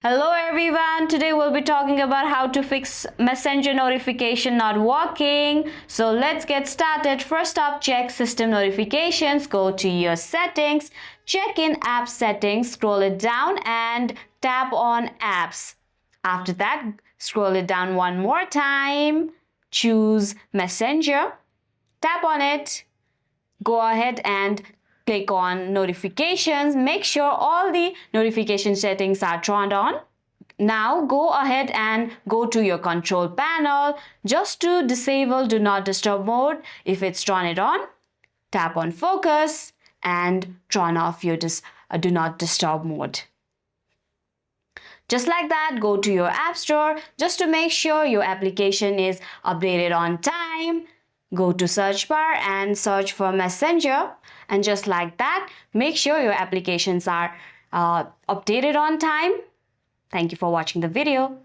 Hello everyone, today we'll be talking about how to fix Messenger notification not working. So let's get started. First up, check system notifications, go to your settings, check in app settings, scroll it down and tap on apps. After that, scroll it down one more time, choose Messenger, tap on it, go ahead and click on notifications. Make sure all the notification settings are turned on. Now go ahead and go to your control panel just to disable do not disturb mode. If it's turn it on, tap on focus and turn off your do not disturb mode. Just like that, go to your app store just to make sure your application is updated on time. Go to search bar and search for Messenger, and just like that, make sure your applications are updated on time. Thank you for watching the video.